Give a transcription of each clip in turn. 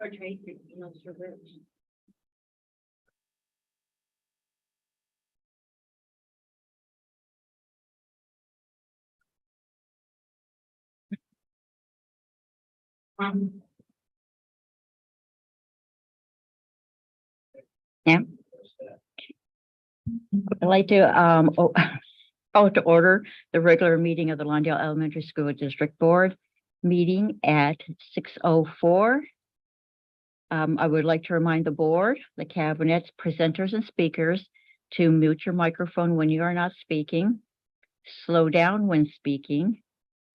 Or Tracy, you know, for Rich. Yeah. I'd like to call to order the regular meeting of the Lawndale Elementary School District Board meeting at 6:04. I would like to remind the board, the cabinets, presenters, and speakers to mute your microphone when you are not speaking, slow down when speaking,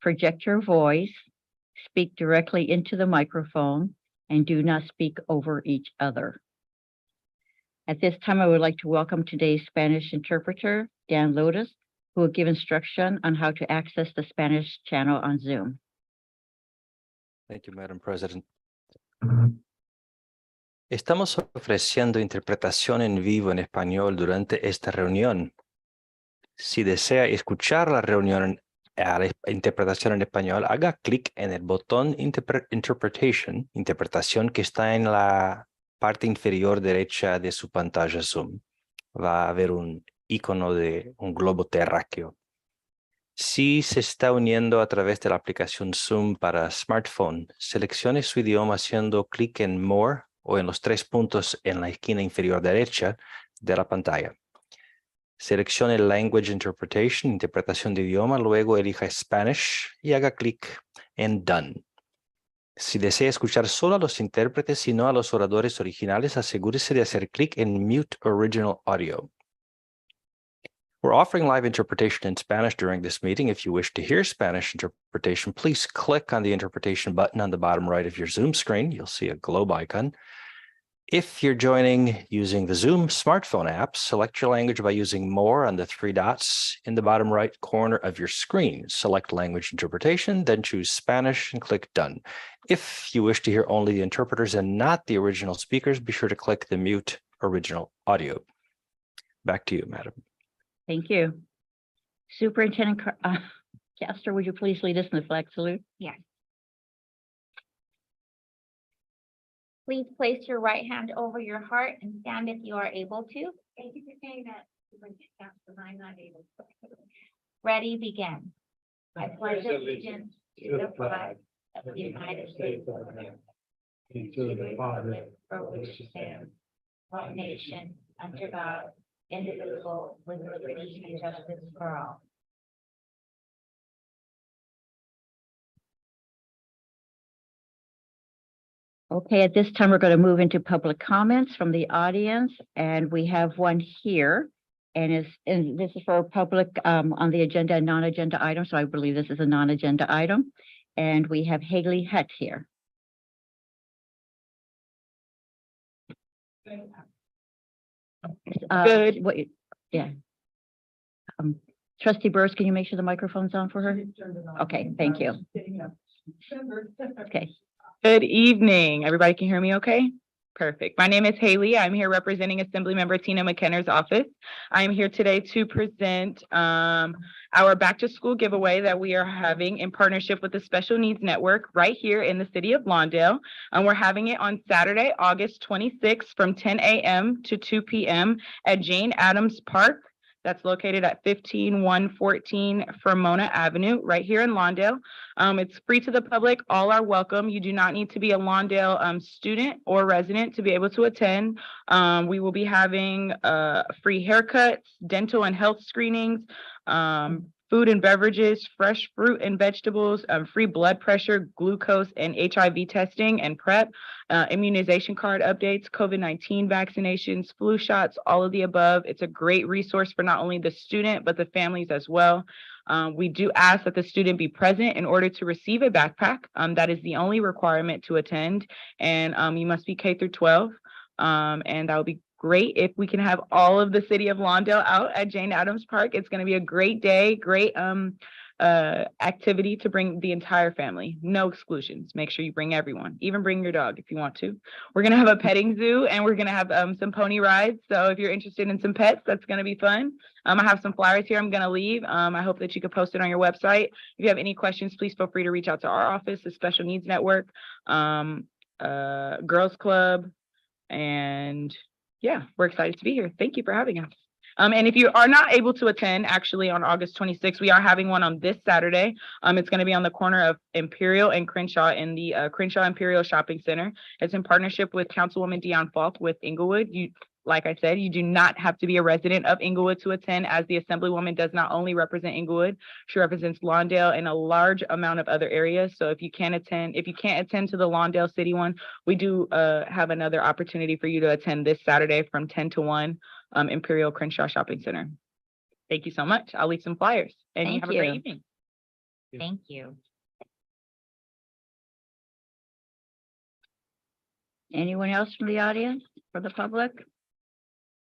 project your voice, speak directly into the microphone, and do not speak over each other. At this time, I would like to welcome today's Spanish interpreter, Dan Lotus, who will give instruction on how to access the Spanish channel on Zoom. Thank you, Madam President. Estamos ofreciendo interpretación en vivo en español durante esta reunión. Si desea escuchar la reunión a la interpretación en español, haga clic en el botón interpretación que está en la parte inferior derecha de su pantalla Zoom. Va a haber un icono de un globo terráqueo. Si se está uniendo a través de la aplicación Zoom para smartphone, seleccione su idioma haciendo clic en More o en los 3 puntos en la esquina inferior derecha de la pantalla. Seleccione Language Interpretation, interpretación de idioma, luego elija Spanish y haga clic en Done. Si desea escuchar solo a los intérpretes y no a los oradores originales, asegúrese de hacer clic en Mute Original Audio. We're offering live interpretation in Spanish during this meeting. If you wish to hear Spanish interpretation, please click on the interpretation button on the bottom right of your Zoom screen. You'll see a globe icon. If you're joining using the Zoom smartphone app, select your language by using More on the 3 dots in the bottom right corner of your screen. Select Language Interpretation, then choose Spanish and click Done. If you wish to hear only the interpreters and not the original speakers, be sure to click the Mute Original Audio. Back to you, Madam. Thank you. Superintendent Castor, would you please lead us in the flag salute? Yes. Please place your right hand over your heart and stand if you are able to. Thank you for saying that. I'm not able to. Ready, begin. I pledge allegiance to the flag of the United States of America and to the republic for which it stands, one nation, under God, indivisible, with liberty and justice for all. Okay, at this time, we're going to move into public comments from the audience, and we have one here. And this is for public on the agenda and non-agenda item, so I believe this is a non-agenda item. And we have Haley Hutt here. Good. Yeah. Trustee Burrs, can you make sure the microphone's on for her? Okay, thank you. Okay. Good evening. Everybody can hear me okay? Perfect. My name is Haley. I'm here representing Assemblymember Tina McKenna's office. I am here today to present our back to school giveaway that we are having in partnership with the Special Needs Network right here in the city of Lawndale. And we're having it on Saturday, August 26th from 10 a.m. to 2 p.m. at Jane Addams Park. That's located at 15114 Fermona Avenue, right here in Lawndale. It's free to the public. All are welcome. You do not need to be a Lawndale student or resident to be able to attend. We will be having free haircuts, dental and health screenings, food and beverages, fresh fruit and vegetables, free blood pressure, glucose, and HIV testing and PrEP, immunization card updates, COVID-19 vaccinations, flu shots, all of the above. It's a great resource for not only the student, but the families as well. We do ask that the student be present in order to receive a backpack. That is the only requirement to attend. And you must be K through 12. And that would be great if we can have all of the city of Lawndale out at Jane Addams Park. It's going to be a great day, great activity to bring the entire family. No exclusions. Make sure you bring everyone, even bring your dog if you want to. We're gonna have a petting zoo and we're gonna have some pony rides. So if you're interested in some pets, that's gonna be fun. I have some flyers here I'm gonna leave. I hope that you can post it on your website. If you have any questions, please feel free to reach out to our office, the Special Needs Network, Girls Club, and yeah, we're excited to be here. Thank you for having us. And if you are not able to attend, actually on August 26th, we are having one on this Saturday. It's going to be on the corner of Imperial and Crenshaw in the Crenshaw Imperial Shopping Center. It's in partnership with Councilwoman Dion Falk with Inglewood. Like I said, you do not have to be a resident of Inglewood to attend, as the Assemblywoman does not only represent Inglewood, she represents Lawndale and a large amount of other areas. So if you can't attend to the Lawndale City one, we do have another opportunity for you to attend this Saturday from 10 to 1, Imperial Crenshaw Shopping Center. Thank you so much. I'll leave some flyers and you Thank have a great you. evening. Thank you. Anyone else from the audience, for the public?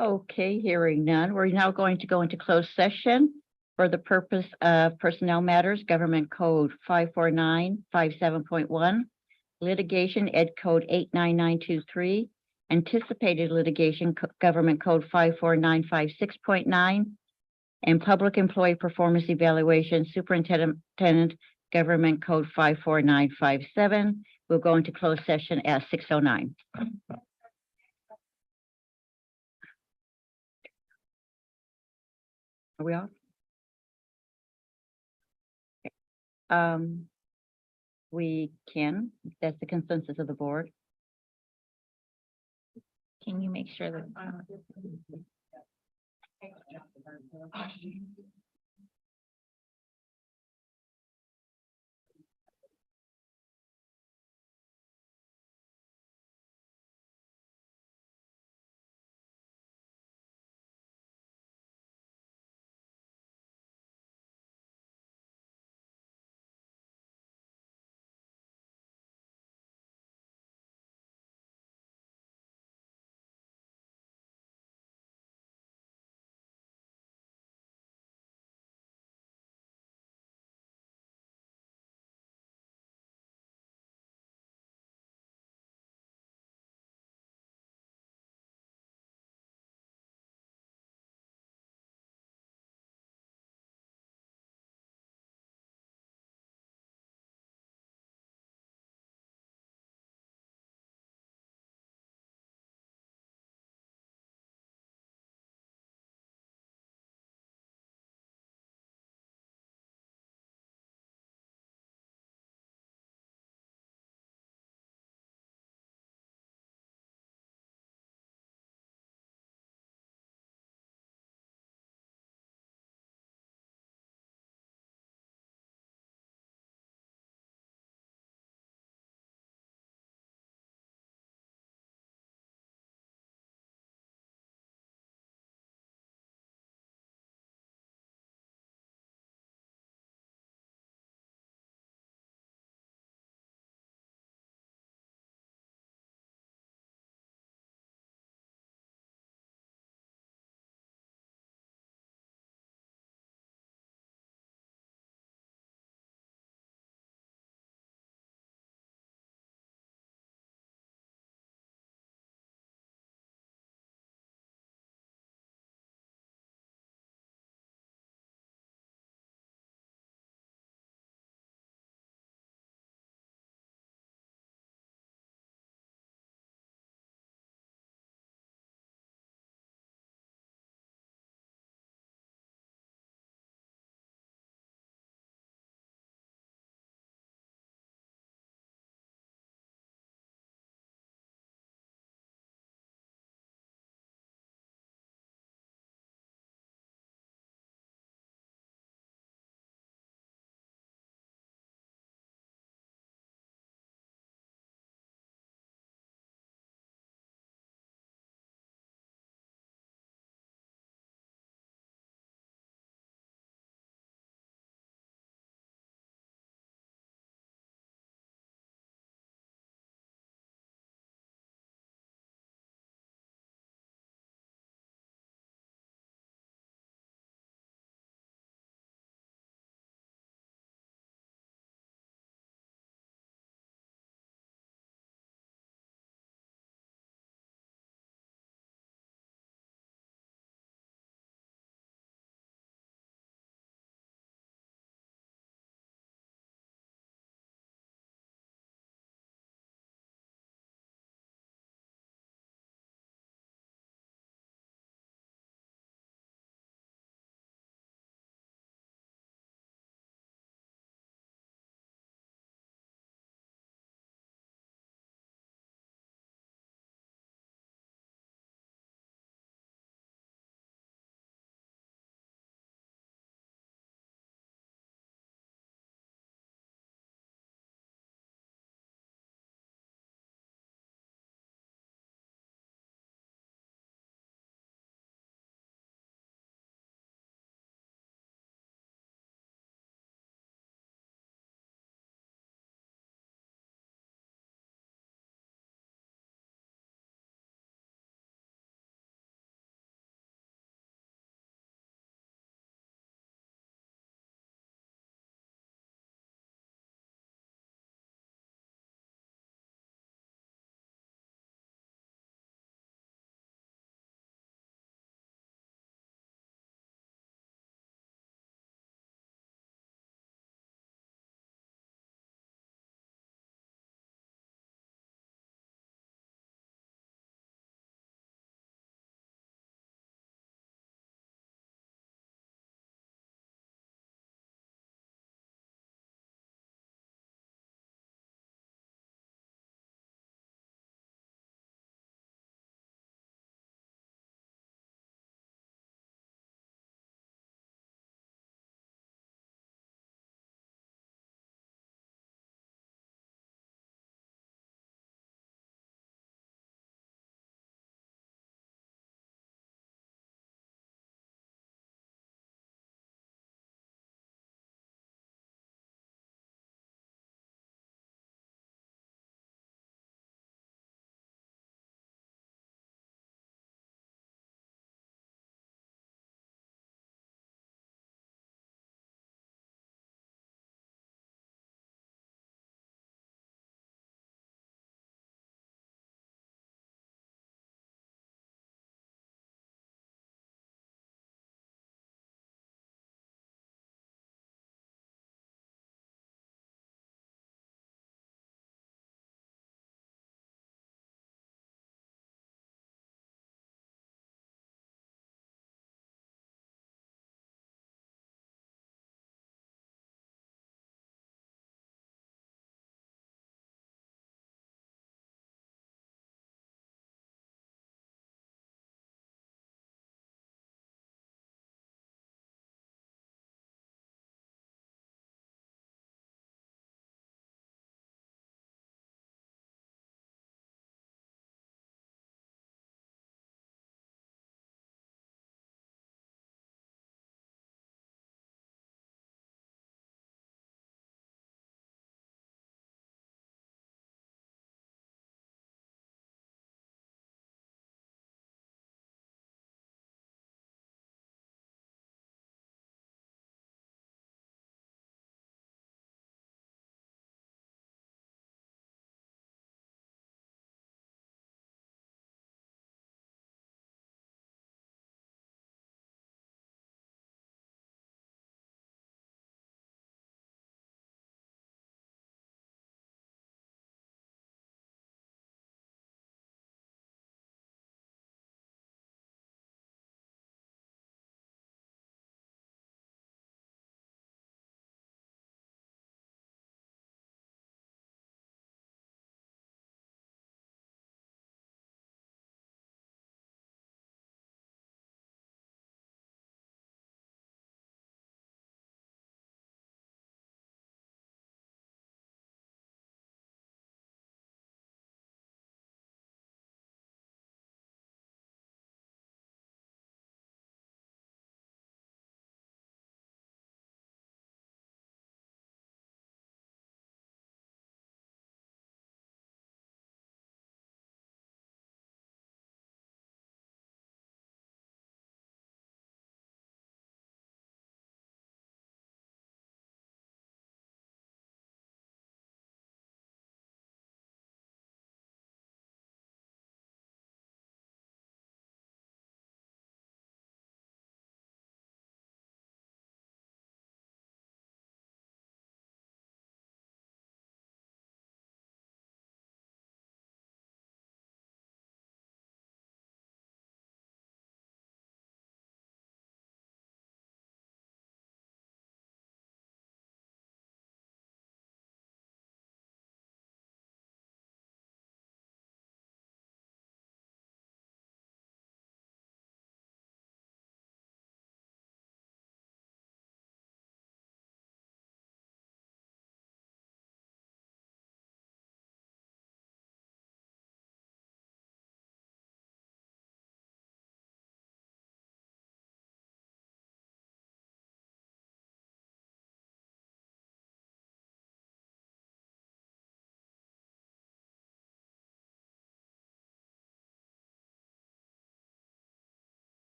Okay, hearing none, we're now going to go into closed session for the purpose of personnel matters, Government Code 54957.1, litigation, Ed Code 89923, anticipated litigation, Government Code 54956.9, and public employee performance evaluation, Superintendent, Government Code 54957. We'll go into closed session at 6:09. Are we off? We can, if that's the consensus of the board. Can you make sure that?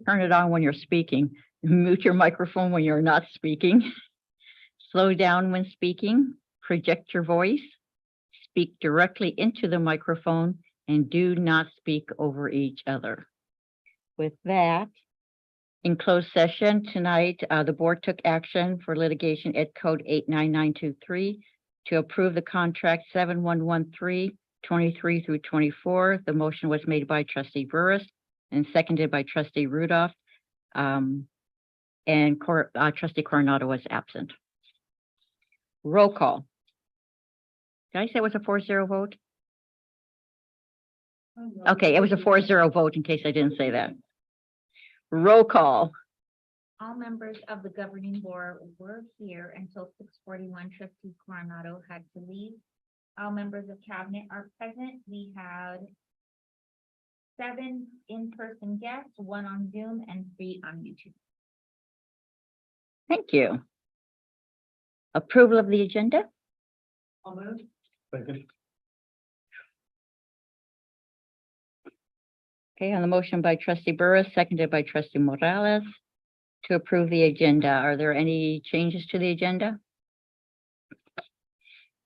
Turn it on when you're speaking. Mute your microphone when you're not speaking. Slow down when speaking. Project your voice. Speak directly into the microphone and do not speak over each other. With that, in closed session tonight, the board took action for litigation Ed Code 89923 to approve the contract 7113, 23 through 24. The motion was made by trustee Burris and seconded by trustee Rudolph. Trustee Coronado was absent. Roll call. Did I say it was a 4-0 vote? Okay, it was a 4-0 vote in case I didn't say that. Roll call. All members of the governing board were here until 6:41. Trustee Coronado had to leave. All members of cabinet are present. We had 7 in-person guests, 1 on Zoom and 3 on YouTube. Thank you. Approval of the agenda? Okay, on the motion by trustee Burris, seconded by trustee Morales to approve the agenda. Are there any changes to the agenda?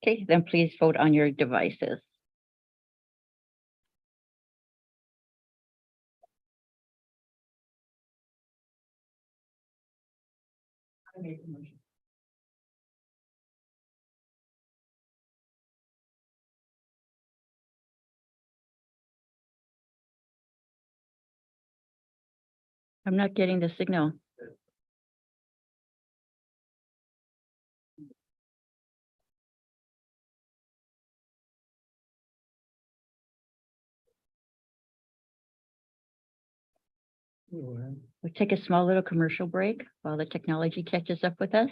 Okay, then please vote on your devices. I'm not getting the signal. We'll take a small little commercial break while the technology catches up with us.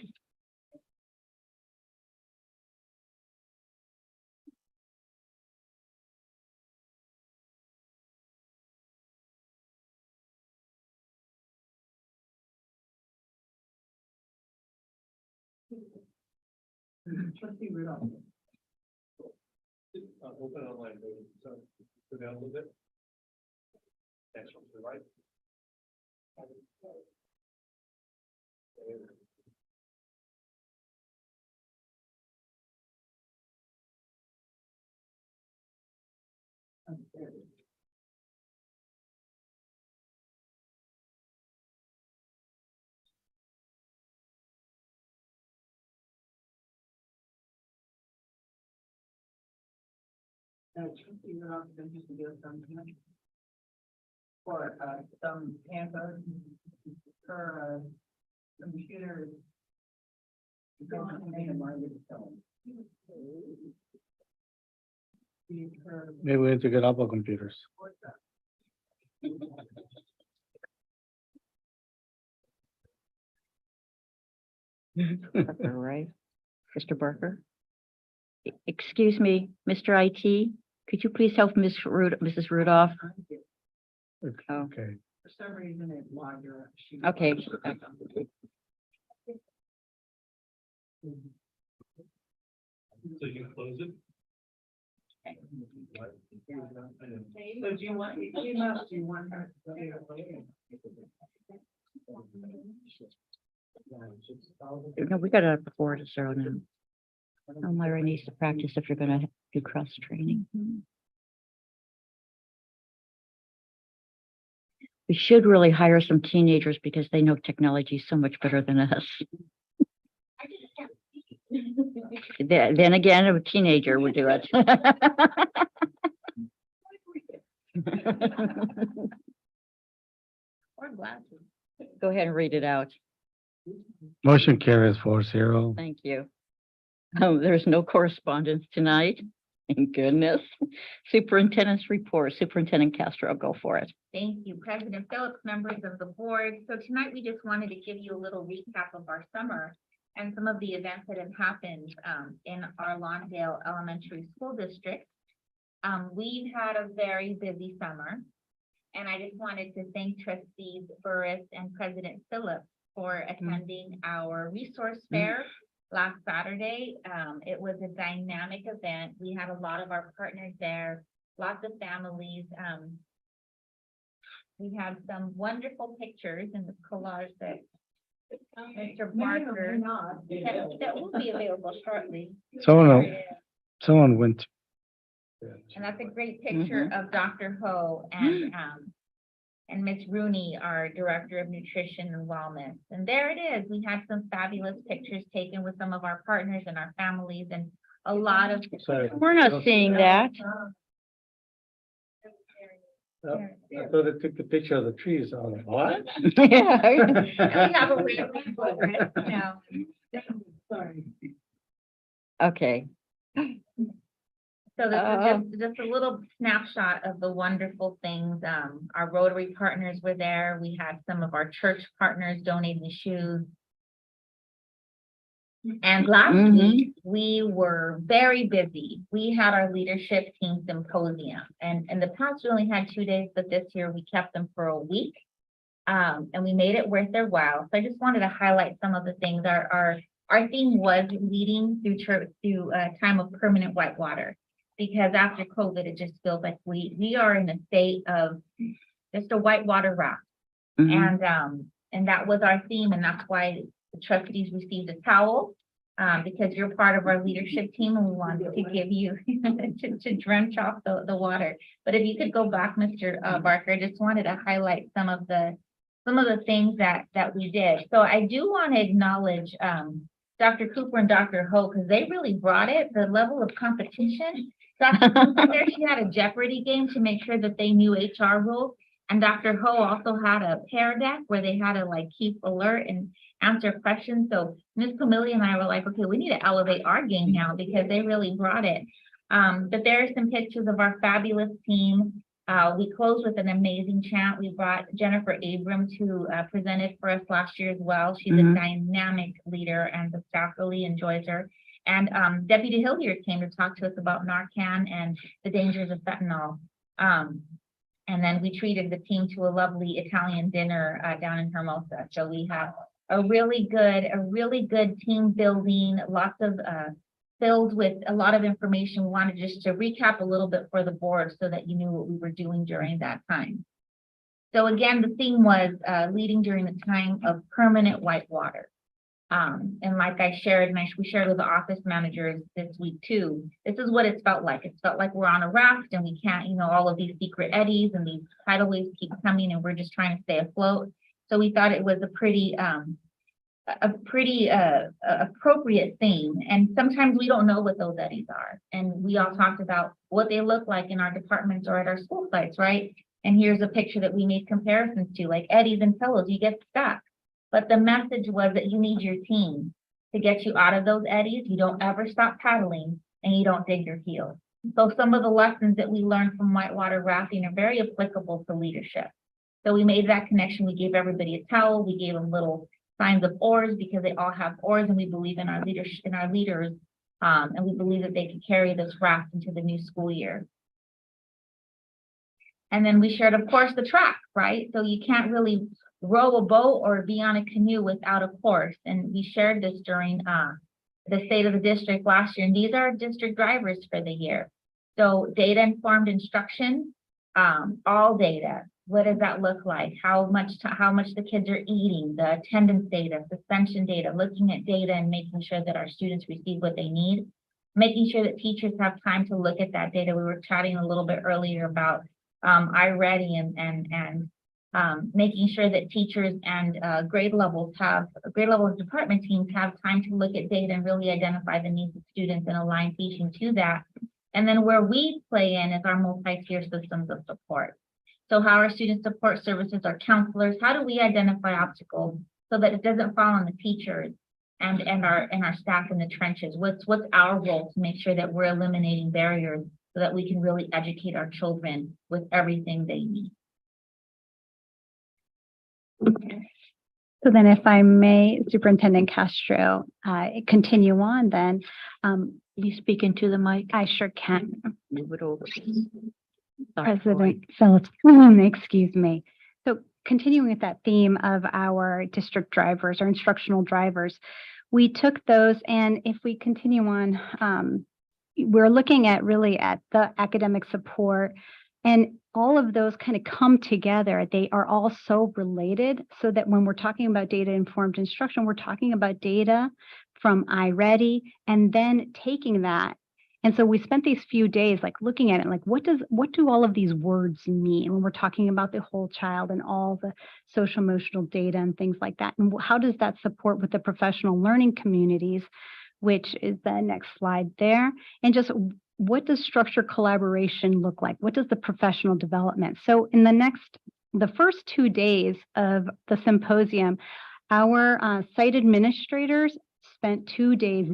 Trustee Rudolph. Open online, so go down a little bit. Next one to the right. Trustee Rudolph is going to do some for some answers for computer. Maybe we need to get up our computers. Barker, right? Mr. Barker? Excuse me, Mr. IT, could you please help Mrs. Rudolph? Oh. Okay. For some reason it logged her. Okay. So you can close it? So do you want, do you want her to? No, we got it up before to 0 now. Oh, Myra needs to practice if you're gonna do cross training. We should really hire some teenagers because they know technology so much better than us. Then again, a teenager would do it. Or glasses. Go ahead and read it out. Motion carries 4-0. Thank you. There's no correspondence tonight. Thank goodness. Superintendent's report. Superintendent Castro, go for it. Thank you, President Phillips, members of the board. So tonight we just wanted to give you a little recap of our summer and some of the events that have happened in our Lawndale Elementary School District. We've had a very busy summer, and I just wanted to thank trustees Burris and President Phillips for attending our resource fair last Saturday. It was a dynamic event. We had a lot of our partners there, lots of families. We have some wonderful pictures in the collage that Mr. Barker, that will be available shortly. Someone went. And that's a great picture of Dr. Ho and Miss Rooney, our Director of Nutrition and Wellness. And there it is. We had some fabulous pictures taken with some of our partners and our families and a lot of. Sorry. We're not seeing that. I thought they took the picture of the trees. I was like, what? Yeah. We have a way of recording it, you know. Okay. So this is just a little snapshot of the wonderful things. Our Rotary partners were there. We had some of our church partners donating shoes. And last week, we were very busy. We had our leadership team symposium. And in the past, we only had 2 days, but this year we kept them for a week. And we made it worth their while. So I just wanted to highlight some of the things. Our theme was leading through a time of permanent whitewater. Because after COVID, it just feels like we are in a state of just a whitewater raft. And that was our theme, and that's why the trustees received a towel, because you're part of our leadership team, and we wanted to give you to drench off the water. But if you could go back, Mr. Barker, I just wanted to highlight some of the things that we did. So I do want to acknowledge Dr. Cooper and Dr. Ho, because they really brought it, the level of competition. Dr. Cooper there, she had a Jeopardy game to make sure that they knew HR rules. And Dr. Ho also had a pair deck where they had to like keep alert and answer questions. So Ms. Camille and I were like, okay, we need to elevate our game now because they really brought it. But there are some pictures of our fabulous team. We closed with an amazing chant. We brought Jennifer Abrams, who presented for us last year as well. She's a dynamic leader and the staff really enjoys her. And Deputy Hilliard came to talk to us about Narcan and the dangers of fentanyl. And then we treated the team to a lovely Italian dinner down in Hermosa. So we have a really good team building, lots of filled with a lot of information. We wanted just to recap a little bit for the board so that you knew what we were doing during that time. So again, the theme was leading during the time of permanent whitewater. And like I shared, we shared with the office managers this week too, this is what it's felt like. It's felt like we're on a raft and we can't, all of these secret eddies and these tidal waves keep coming and we're just trying to stay afloat. So we thought it was a pretty appropriate theme. And sometimes we don't know what those eddies are. And we all talked about what they look like in our departments or at our school sites, right? And here's a picture that we made comparisons to, like eddies and pillows, you get stuck. But the message was that you need your team to get you out of those eddies. You don't ever stop paddling and you don't dig your heels. So some of the lessons that we learned from whitewater rafting are very applicable to leadership. So we made that connection. We gave everybody a towel. We gave them little signs of oars because they all have oars and we believe in our leaders, and we believe that they can carry this raft into the new school year. And then we shared, of course, the track, right? So you can't really row a boat or be on a canoe without a course. And we shared this during the state of the district last year. And these are district drivers for the year. So data-informed instruction, all data. What does that look like? How much the kids are eating, the attendance data, suspension data, looking at data and making sure that our students receive what they need, making sure that teachers have time to look at that data. We were chatting a little bit earlier about iReady and making sure that teachers and grade level department teams have time to look at data and really identify the needs of students and align teaching to that. And then where we play in is our multi-tier systems of support. So how our student support services, our counselors, how do we identify obstacles so that it doesn't fall on the teachers and our staff in the trenches? What's our role to make sure that we're eliminating barriers so that we can really educate our children with everything they need? So then if I may, Superintendent Castro, continue on then. You speak into the mic. I sure can. Move it over. Sorry, President Phillips, excuse me. So continuing with that theme of our district drivers or instructional drivers, we took those, and if we continue on, we're looking at really at the academic support. And all of those kind of come together. They are all so related, so that when we're talking about data informed instruction, we're talking about data from iReady and then taking that. And so we spent these few days like looking at it, like what do all of these words mean when we're talking about the whole child and all the social emotional data and things like that? And how does that support with the professional learning communities, which is the next slide there? And just what does structured collaboration look like? What does the professional development? So in the first 2 days of the symposium, our site administrators spent 2 days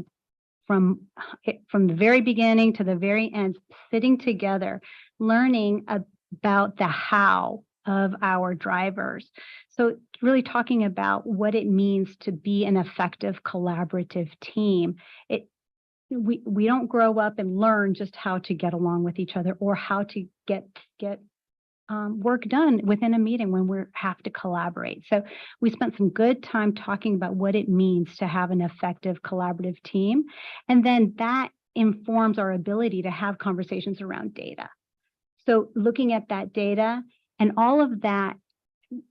from the very beginning to the very end, sitting together, learning about the how of our drivers. So really talking about what it means to be an effective collaborative team. We don't grow up and learn just how to get along with each other or how to get work done within a meeting when we have to collaborate. So we spent some good time talking about what it means to have an effective collaborative team. And then that informs our ability to have conversations around data. So looking at that data and all of that,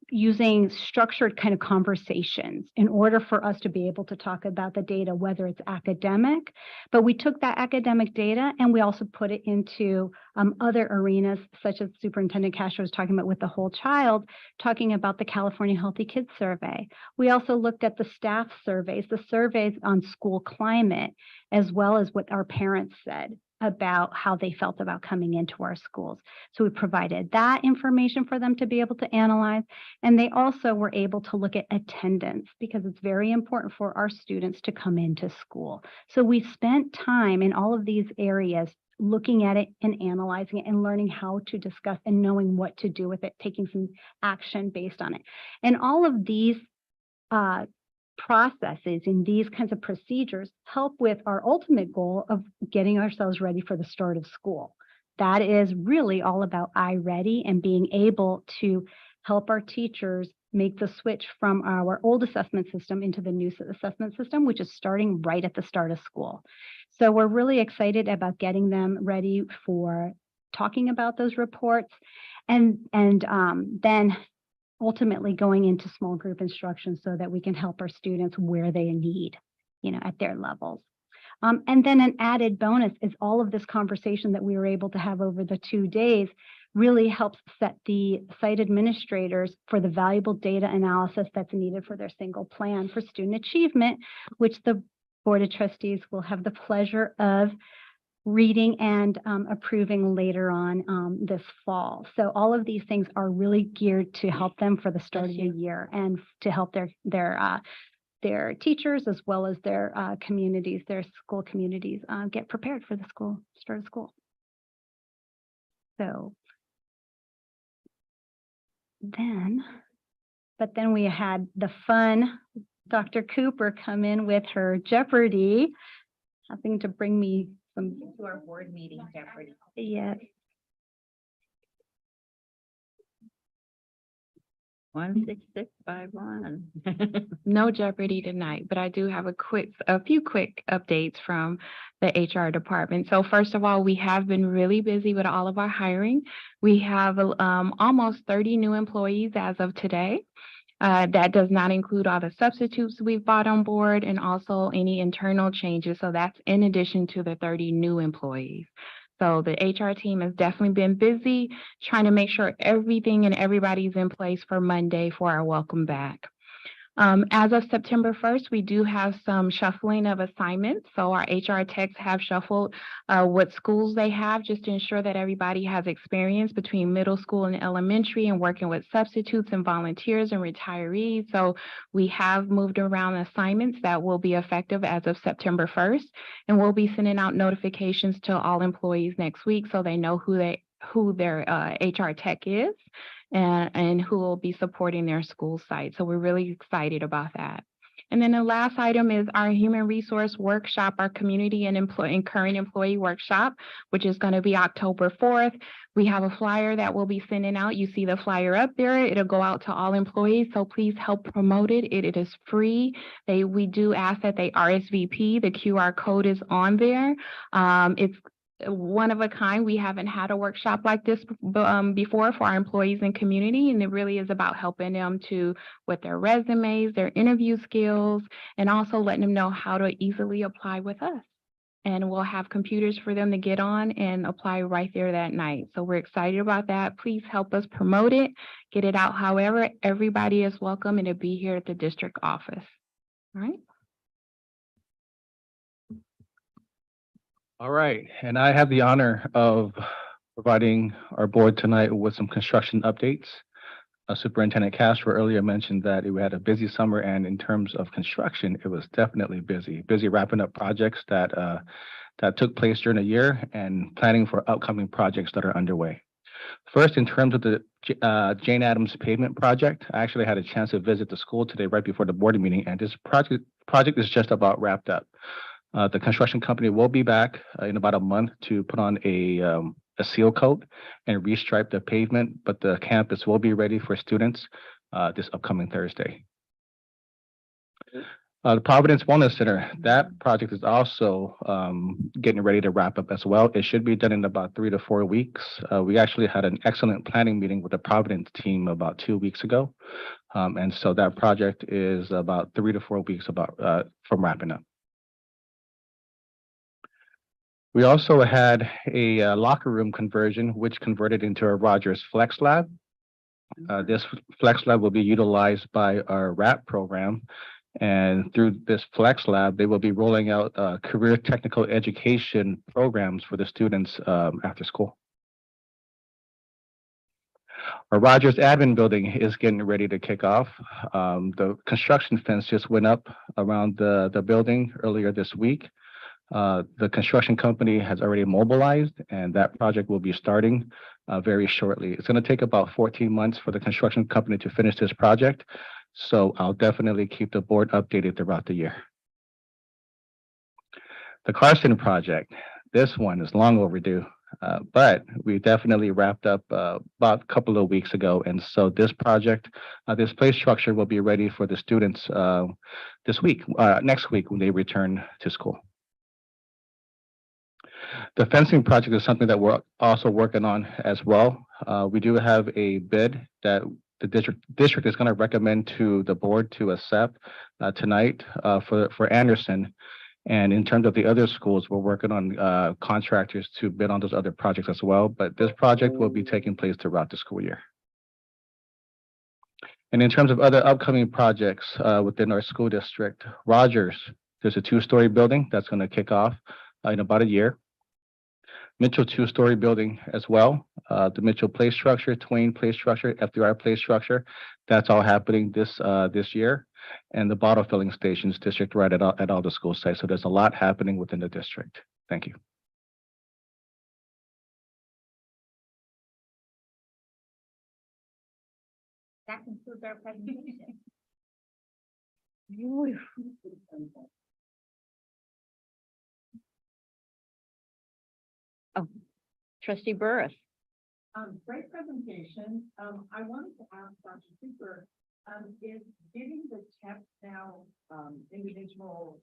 using structured kind of conversations in order for us to be able to talk about the data, whether it's academic, but we took that academic data and we also put it into other arenas, such as Superintendent Castro was talking about with the whole child, talking about the California Healthy Kids Survey. We also looked at the staff surveys, the surveys on school climate, as well as what our parents said about how they felt about coming into our schools. So we provided that information for them to be able to analyze. And they also were able to look at attendance, because it's very important for our students to come into school. So we spent time in all of these areas looking at it and analyzing it and learning how to discuss and knowing what to do with it, taking some action based on it. And all of these processes and these kinds of procedures help with our ultimate goal of getting ourselves ready for the start of school. That is really all about iReady and being able to help our teachers make the switch from our old assessment system into the new assessment system, which is starting right at the start of school. So we're really excited about getting them ready for talking about those reports and then ultimately going into small group instruction so that we can help our students where they need, at their levels. And then an added bonus is all of this conversation that we were able to have over the 2 days really helps set the site administrators for the valuable data analysis that's needed for their single plan for student achievement, which the Board of Trustees will have the pleasure of reading and approving later on this fall. So all of these things are really geared to help them for the start of the year and to help their teachers as well as their communities, their school communities get prepared for the start of school. So then we had the fun Dr. Cooper come in with her Jeopardy, having to bring me some To our board meeting, Jeopardy. yes. 16651. No Jeopardy tonight, but I do have a few quick updates from the HR department. So first of all, we have been really busy with all of our hiring. We have almost 30 new employees as of today. That does not include all the substitutes we've brought on board and also any internal changes. So that's in addition to the 30 new employees. So the HR team has definitely been busy trying to make sure everything and everybody's in place for Monday for our welcome back. As of September 1st, we do have some shuffling of assignments. So our HR techs have shuffled what schools they have just to ensure that everybody has experience between middle school and elementary and working with substitutes and volunteers and retirees. So we have moved around assignments that will be effective as of September 1st. And we'll be sending out notifications to all employees next week so they know who their HR tech is. And who will be supporting their school site. So we're really excited about that. And then the last item is our human resource workshop, our community and current employee workshop, which is going to be October 4th. We have a flyer that we'll be sending out. You see the flyer up there. It'll go out to all employees. So please help promote it. It is free. We do ask that they RSVP. The QR code is on there. It's one of a kind. We haven't had a workshop like this before for our employees and community, and it really is about helping them with their resumes, their interview skills, and also letting them know how to easily apply with us. And we'll have computers for them to get on and apply right there that night. So we're excited about that. Please help us promote it, get it out. However, everybody is welcome and to be here at the district office. All right. All right, and I have the honor of providing our board tonight with some construction updates. Superintendent Castro earlier mentioned that we had a busy summer, and in terms of construction, it was definitely busy wrapping up projects that took place during the year and planning for upcoming projects that are underway. First, in terms of the Jane Addams pavement project, I actually had a chance to visit the school today right before the board meeting, and this project is just about wrapped up. The construction company will be back in about a month to put on a seal coat and restripe the pavement, but the campus will be ready for students this upcoming Thursday. The Providence Wellness Center, that project is also getting ready to wrap up as well. It should be done in about 3 to 4 weeks. We actually had an excellent planning meeting with the Providence team about 2 weeks ago. And so that project is about 3 to 4 weeks from wrapping up. We also had a locker room conversion, which converted into a Rogers Flex Lab. This Flex Lab will be utilized by our RAP program. And through this Flex Lab, they will be rolling out career technical education programs for the students after school. Our Rogers admin building is getting ready to kick off. The construction fence just went up around the building earlier this week. The construction company has already mobilized, and that project will be starting very shortly. It's going to take about 14 months for the construction company to finish this project. So I'll definitely keep the board updated throughout the year. The Carson project, this one is long overdue, but we definitely wrapped up about a couple of weeks ago. And so this project, this play structure will be ready for the students next week when they return to school. The fencing project is something that we're also working on as well. We do have a bid that the district is going to recommend to the board to accept tonight for Anderson. And in terms of the other schools, we're working on contractors to bid on those other projects as well. But this project will be taking place throughout the school year. And in terms of other upcoming projects within our school district, Rogers, there's a 2-story building that's going to kick off in about a year. Mitchell 2-story building as well. The Mitchell play structure, Twain play structure, FDR play structure. That's all happening this year. And the bottle filling stations district right at all the school sites. So there's a lot happening within the district. Thank you. That concludes our presentation. Trustee Burris. Great presentation. I wanted to ask Dr. Cooper, is giving the TEP now individual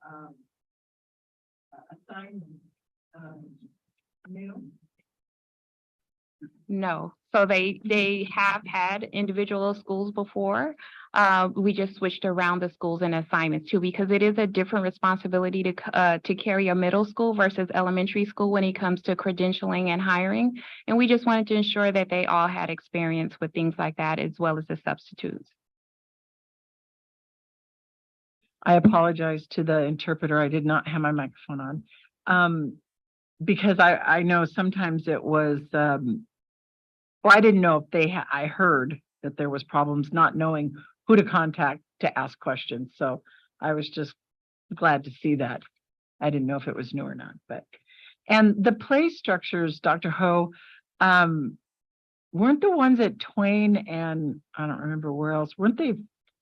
assignments new? No, so they have had individual schools before. We just switched around the schools and assignments too, because it is a different responsibility to carry a middle school versus elementary school when it comes to credentialing and hiring. And we just wanted to ensure that they all had experience with things like that, as well as the substitutes. I apologize to the interpreter. I did not have my microphone on. Because I know sometimes it was, well, I didn't know if I heard that there was problems not knowing who to contact to ask questions. So I was just glad to see that. I didn't know if it was new or not, and the play structures, Dr. Ho, weren't the ones at Twain and I don't remember where else, weren't they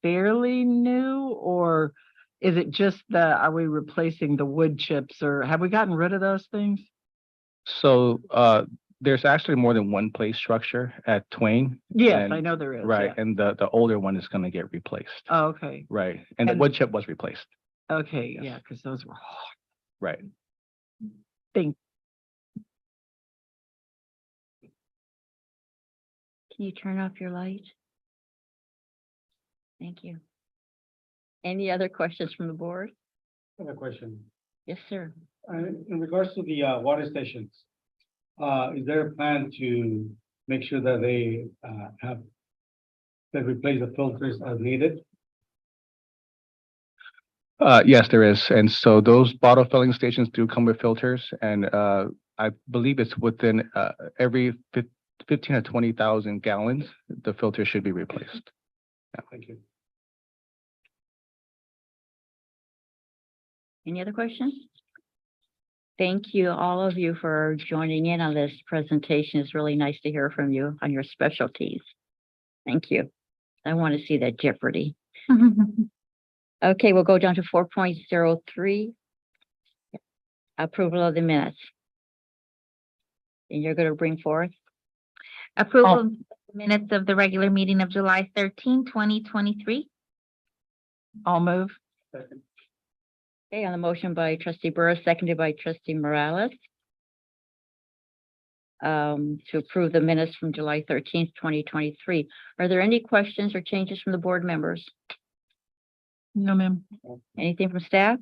fairly new, or is it just are we replacing the wood chips, or have we gotten rid of those things? So there's actually more than one play structure at Twain. Yes, I know there is. Right, yeah. and the older one is going to get replaced. Oh, okay. Right, and the wood chip was replaced. Okay, Yes. yeah, because those were hard. Right. Thank Can you turn off your light? Thank you. Any other questions from the board? I have a question. Yes, sir. In regards to the water stations, is there a plan to make sure that they replace the filters as needed? Yes, there is. And so those bottle filling stations do come with filters, and I believe it's within every 15 or 20,000 gallons, the filter should be replaced. Thank you. Any other questions? Thank you, all of you, for joining in on this presentation. It's really nice to hear from you on your specialties. Thank you. I want to see that Jeopardy. Okay, we'll go down to 4.03. Approval of the minutes. And you're going to bring forth? Approval of minutes of the regular meeting of July 13, 2023. I'll move. Okay, on the motion by trustee Burris, seconded by trustee Morales. To approve the minutes from July 13th, 2023. Are there any questions or changes from the board members? No, ma'am. Anything from staff?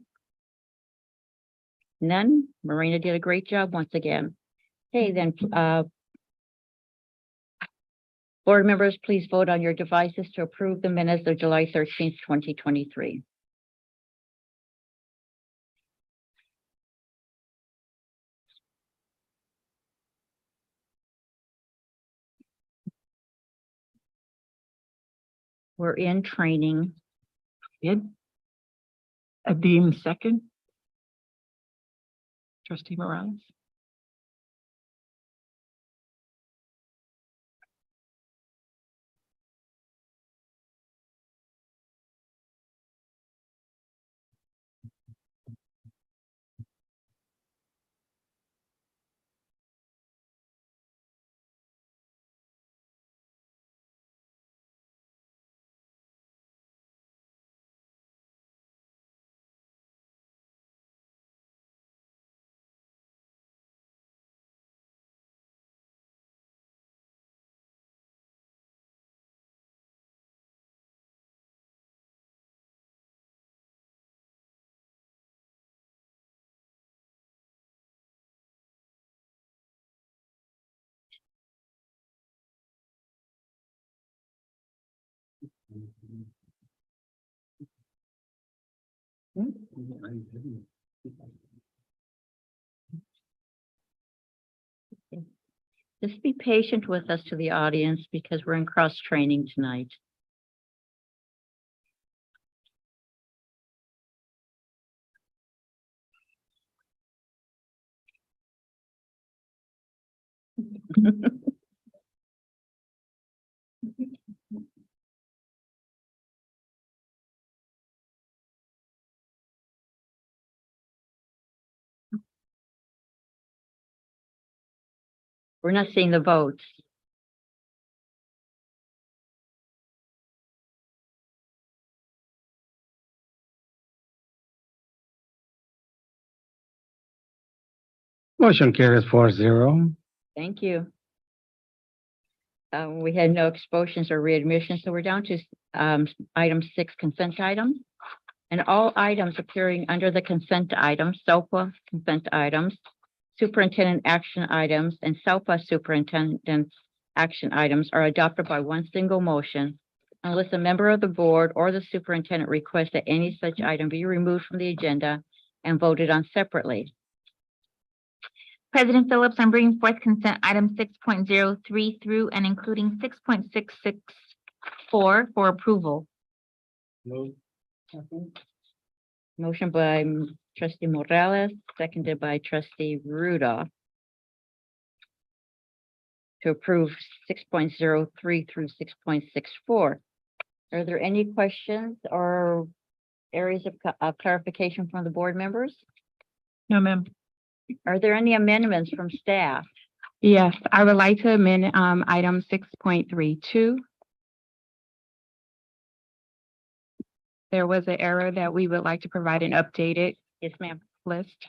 None? Marina did a great job once again. Okay, then, board members, please vote on your devices to approve the minutes of July 13th, 2023. We're in training. Did. Adeem second. Trustee Morales. Just be patient with us to the audience because we're in cross training tonight. We're not seeing the votes. Motion carries 4-0. Thank you. We had no expulsions or readmissions, so we're down to item 6, consent items. And all items appearing under the consent items, SOPA consent items, superintendent action items, and SOPA superintendent action items are adopted by one single motion unless a member of the board or the superintendent requests that any such item be removed from the agenda and voted on separately. President Phillips, I'm bringing forth consent item 6.03 through and including 6.664 for approval. Move. Motion by trustee Morales, seconded by trustee Rudolph to approve 6.03 through 6.64. Are there any questions or areas of clarification from the board members? No, ma'am. Are there any amendments from staff? Yes, I would like to amend item 6.32. There was an error that we would like to provide an updated Yes, ma'am. list.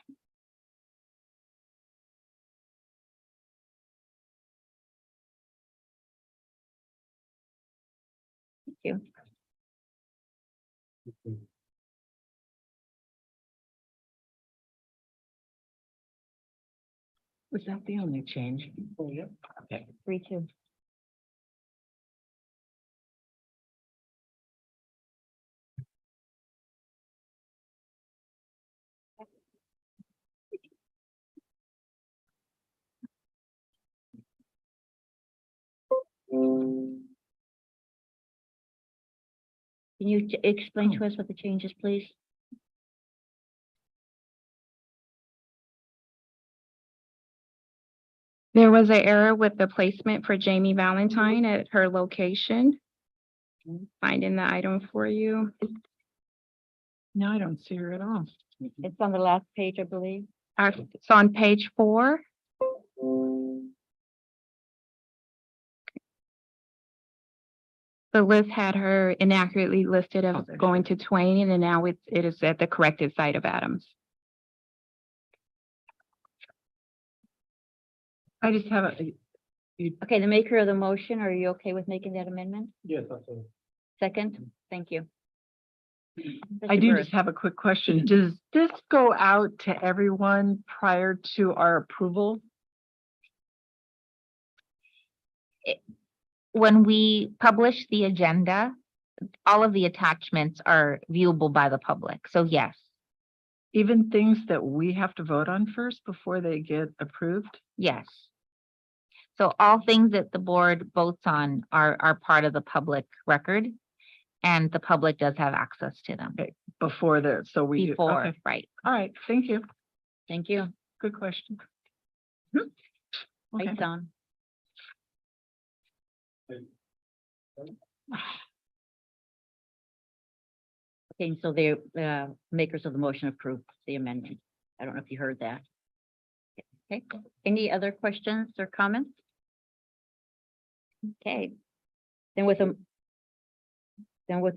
you. Was that the only change? Oh, yeah. 3-2. Can you explain to us what the changes, please? There was an error with the placement for Jamie Valentine at her location. Finding the item for you. No, I don't see her at all. It's on the last page, I believe. It's on page 4. The list had her inaccurately listed Oh, as there she going to Twain, and now it is at the corrected site of Adams. I just have Okay, the maker of the motion, are you okay with making that amendment? Yes, absolutely. Second, thank you. I Trustee do Burris. just have a quick question. Does this go out to everyone prior to our approval? When we publish the agenda, all of the attachments are viewable by the public. So yes, Even things that we have to vote on first before they get approved? yes. So all things that the board votes on are part of the public record, and the public does have access to them Before there, so we. do- before, okay. right? All right, thank you. Thank you. Good question. Lights Okay. on. Okay, so the makers of the motion approved the amendment. I don't know if you heard that. Okay, any other questions or comments? Okay, then with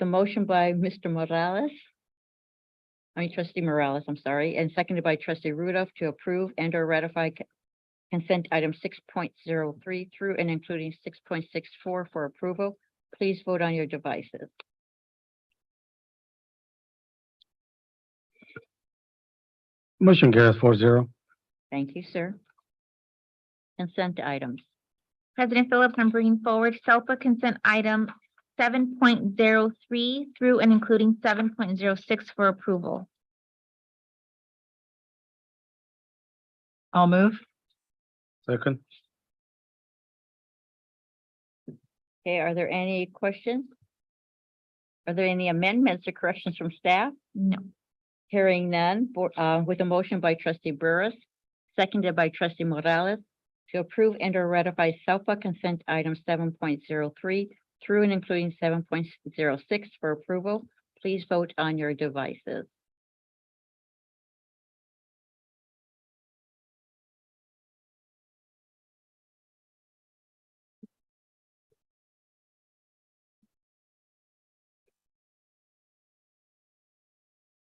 a motion by Mr. Morales, trustee Morales, I'm sorry, and seconded by trustee Rudolph to approve and or ratify consent item 6.03 through and including 6.64 for approval. Please vote on your devices. Motion carries 4-0. Thank you, sir. Consent items. President Phillips, I'm bringing forward SELPA consent item 7.03 through and including 7.06 for approval. I'll move. Second. Okay, are there any questions? Are there any amendments or corrections from staff? No. Hearing none, with a motion by trustee Burris, seconded by trustee Morales, to approve and or ratify SELPA consent item 7.03 through and including 7.06 for approval. Please vote on your devices.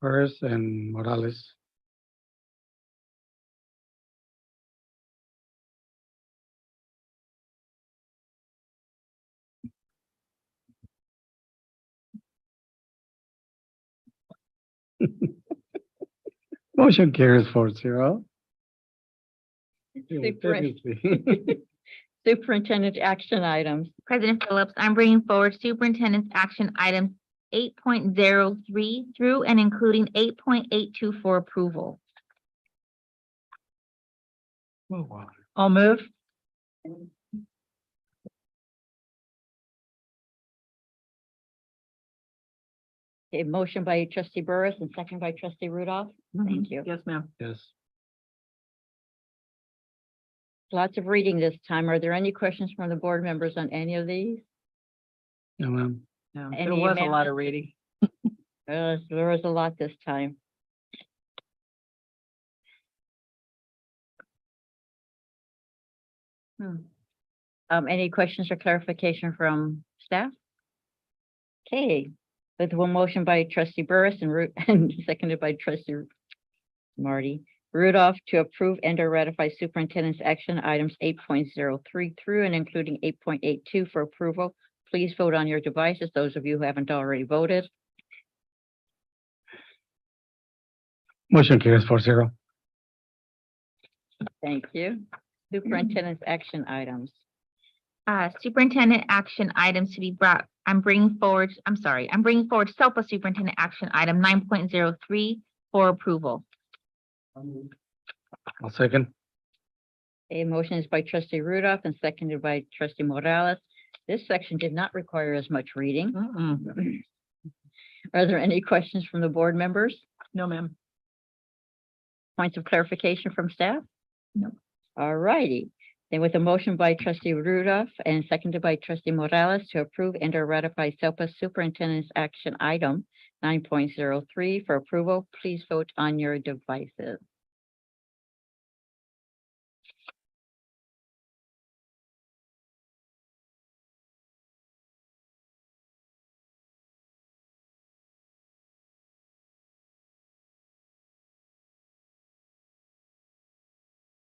Burris and Morales. Motion carries 4-0. Superintendent action items. President Phillips, I'm bringing forward superintendent's action items 8.03 through and including 8.82 for approval. Oh, wow. I'll move. A motion by trustee Burris and second by trustee Rudolph. Thank you. Yes, ma'am. Yes. Lots of reading this time. Are there any questions from the board members on any of these? No, ma'am. No, there Any was a lot amendments? of reading. There was a lot this time. Any questions or clarification from staff? Okay, with one motion by trustee Burris and seconded by trustee Marty Rudolph to approve and or ratify superintendent's action items 8.03 through and including 8.82 for approval. please vote on your devices, those of you who haven't already voted. Motion carries 4-0. Thank you. Superintendent's action items. Superintendent action items to be brought, I'm bringing forward SELPA superintendent action item 9.03 for approval. I'll second. A motion is by trustee Rudolph and seconded by trustee Morales. This section did not require as much reading. Mm-mm. Are there any questions from the board members? No, ma'am. Points of clarification from staff? No. All righty. Then with a motion by trustee Rudolph and seconded by trustee Morales to approve and or ratify SELPA superintendent's action item 9.03 for approval, please vote on your devices.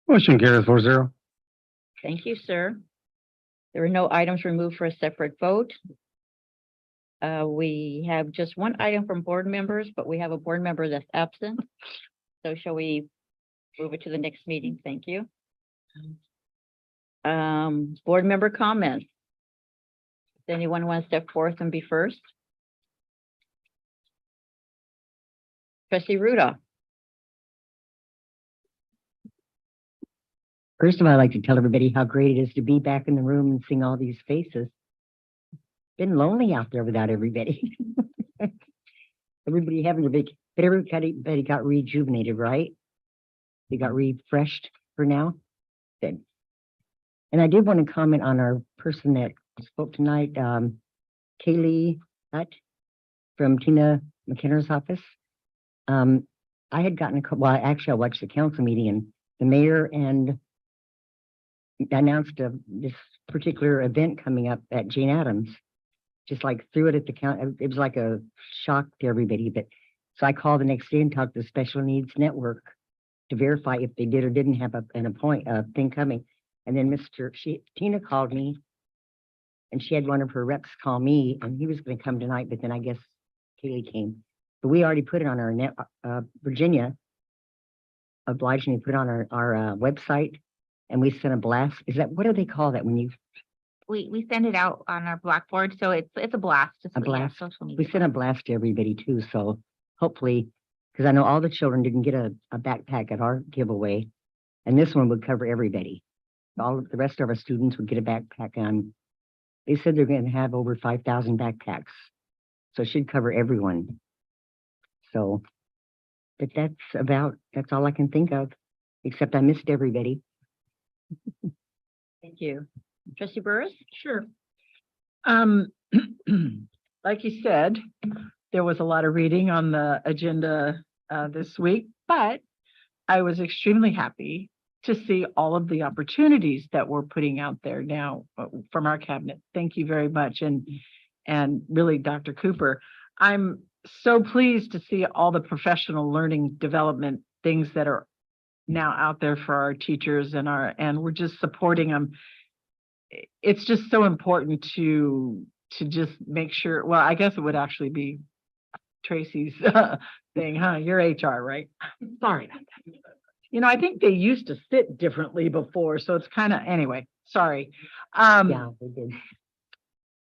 Motion carries 4-0. Thank you, sir. There are no items removed for a separate vote. We have just one item from board members, but we have a board member that's absent. So shall we move it to the next meeting? Thank you. Board member comments. Does anyone want to step forth and be first? Trustee Rudolph. First of all, I'd like to tell everybody how great it is to be back in the room and seeing all these faces. Been lonely out there without everybody. Everybody having a big, but everybody got rejuvenated, right? They got refreshed for now. Good. And I did want to comment on our person that spoke tonight, Kaylee Hutt from Tina McKenna's office. I had gotten a couple, well, actually I watched the council meeting and the mayor and announced this particular event coming up at Jane Addams. Just like threw it at the count. It was like a shock to everybody. But so I called the next day and talked to the Special Needs Network to verify if they did or didn't have a thing coming. And then Tina called me, and she had one of her reps call me, and he was going to come tonight. But then I guess Kaylee came. But we already put it on our Virginia obliged me to put it on our website, and we sent a blast. Is that, what do they call that when you? We send it out on our Blackboard, so it's a blast. A blast. Social media. We sent a blast to everybody too, so hopefully, because I know all the children didn't get a backpack at our giveaway, and this one would cover everybody. All of the rest of our students would get a backpack, and they said they're going to have over 5,000 backpacks, so it should cover everyone. So, but that's all I can think of, except I missed everybody. Thank you. Trustee Burris? Sure. Like you said, there was a lot of reading on the agenda this week, but I was extremely happy to see all of the opportunities that we're putting out there now from our cabinet. Thank you very much. And really, Dr. Cooper, I'm so pleased to see all the professional learning development things that are now out there for our teachers and we're just supporting them. It's just so important to just make sure, well, I guess it would actually be Tracy's thing, huh? You're HR, right? Sorry about that. You know, I think they used to sit differently before, so it's kind of, anyway, sorry. Yeah, they did.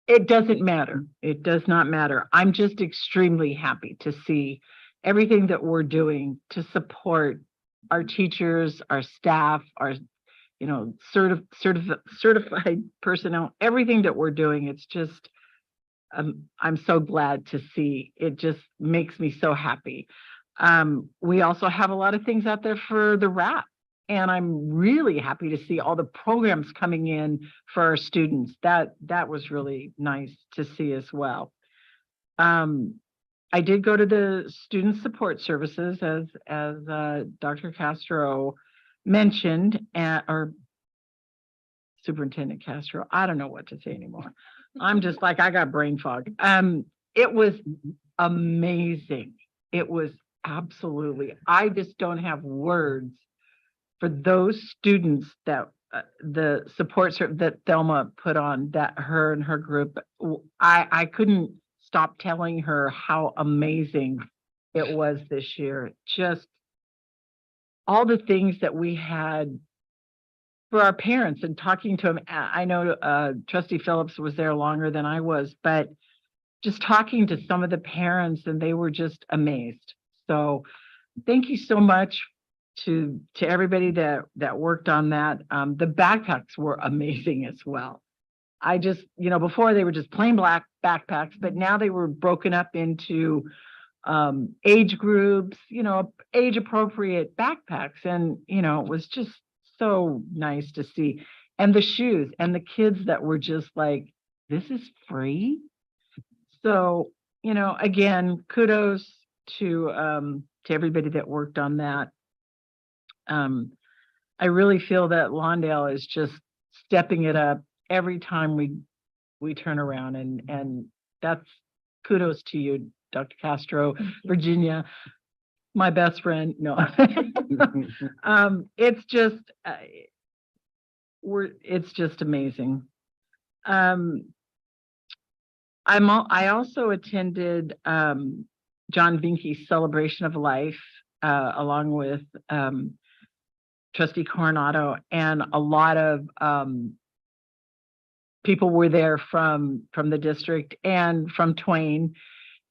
It doesn't matter. It does not matter. I'm just extremely happy to see everything that we're doing to support our teachers, our staff, our certified personnel, everything that we're doing. It's just, I'm so glad to see. It just makes me so happy. We also have a lot of things out there for the RAP, and I'm really happy to see all the programs coming in for our students. That was really nice to see as well. I did go to the student support services as Dr. Castro mentioned, or Superintendent Castro. I don't know what to say anymore. I'm just like, I got brain fog. It was amazing. It was absolutely, I just don't have words for those students that the support that Thelma put on, that her and her group, I couldn't stop telling her how amazing it was this year. Just all the things that we had for our parents and talking to them. I know Trustee Phillips was there longer than I was, but just talking to some of the parents, and they were just amazed. So thank you so much to everybody that worked on that. The backpacks were amazing as well. I just, before they were just plain black backpacks, but now they were broken up into age groups, age appropriate backpacks. And, it was just so nice to see. And the shoes and the kids that were just like, this is free. So, again, kudos to everybody that worked on that. I really feel that Lawndale is just stepping it up every time we turn around, and that's kudos to you, Dr. Castro, Virginia, my best friend. No, it's just it's just amazing. I also attended John Vinke's Celebration of Life along with Trustee Coronado, and a lot of people were there from the district and from Twain,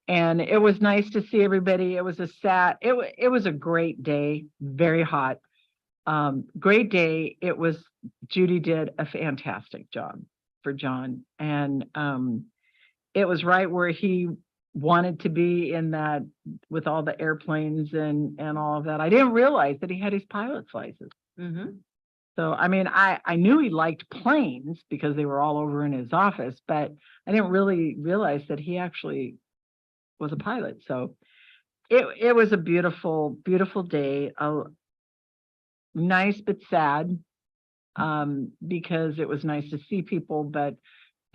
and it was nice to see everybody. It was it was a great day, very hot, great day. Judy did a fantastic job for John, and it was right where he wanted to be, in that with all the airplanes and all of that. I didn't realize that he had his pilot's license. So, I mean, I knew he liked planes because they were all over in his office, but I didn't really realize that he actually was a pilot. So it was a beautiful, beautiful day, nice but sad, because it was nice to see people, but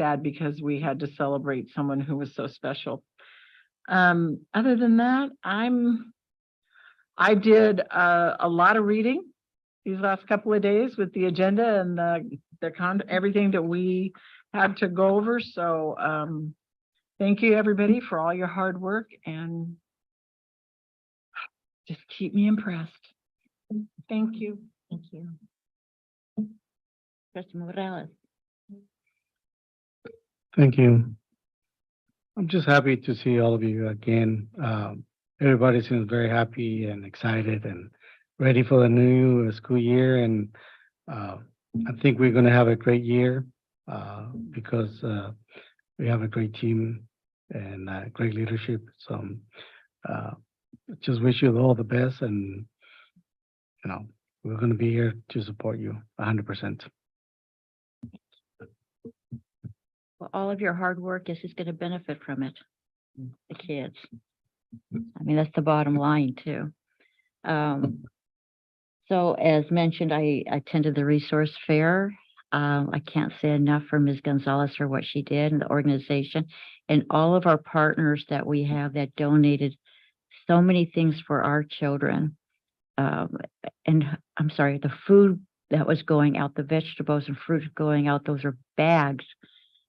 sad because we had to celebrate someone who was so special. Other than that, I did a lot of reading these last couple of days with the agenda and everything that we had to go over. So thank you everybody for all your hard work, and just keep me impressed. Thank you. Thank you. Trustee Morales. Thank you. I'm just happy to see all of you again. Everybody seems very happy and excited and ready for the new school year. And I think we're going to have a great year because we have a great team and great leadership. So just wish you all the best. And, we're going to be here to support you 100%. Well, all of your hard work is going to benefit from it, the kids. I mean, that's the bottom line too. So as mentioned, I attended the resource fair. I can't say enough for Ms. Gonzalez for what she did and the organization and all of our partners that we have that donated so many things for our children. And I'm sorry, the food that was going out, the vegetables and fruit going out, those are bags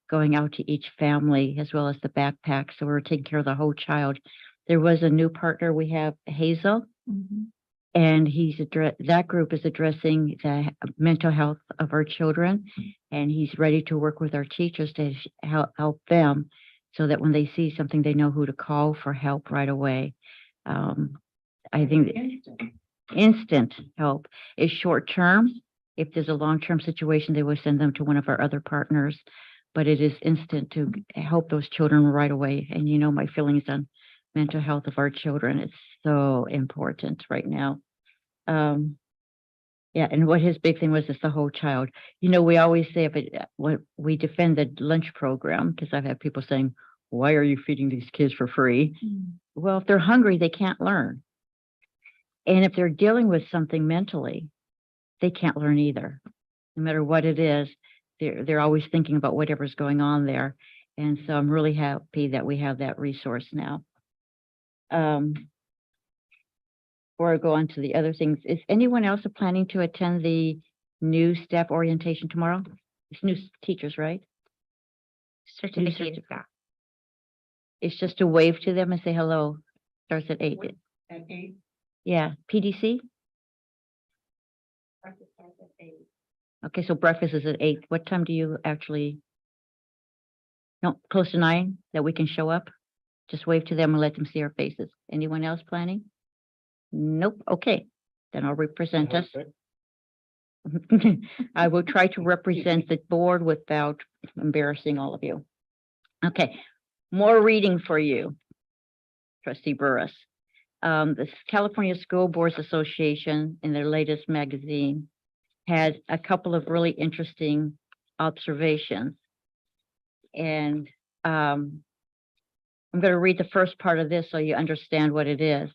going out to each family, as well as the backpack. So we're taking care of the whole child. There was a new partner we have, Hazel, and that group is addressing the mental health of our children, and he's ready to work with our teachers to help them so that when they see something, they know who to call for help right away. I think instant help is short term. If there's a long-term situation, they will send them to one of our other partners, but it is instant to help those children right away. And my feelings on mental health of our children, it's so important right now. Yeah, and what his big thing was is the whole child. We always say when we defend the lunch program, because I've had people saying, why are you feeding these kids for free? Well, if they're hungry, they can't learn. And if they're dealing with something mentally, they can't learn either. No matter what it is, they're always thinking about whatever's going on there. And so I'm really happy that we have that resource now. Before I go on to the other things, is anyone else planning to attend the new staff orientation tomorrow. It's new teachers, right? Certificated staff. It's just to wave to them and say hello. Starts at 8. At 8. Yeah, PDC? Okay, so breakfast is at 8. What time do you actually? No, close to 9, that we can show up? Just wave to them and let them see our faces. Anyone else planning? Nope, okay. Then I'll represent us. I will try to represent the board without embarrassing all of you. Okay, more reading for you, Trustee Burris. The California School Boards Association, in their latest magazine, had a couple of really interesting observations. And I'm going to read the first part of this so you understand what it is.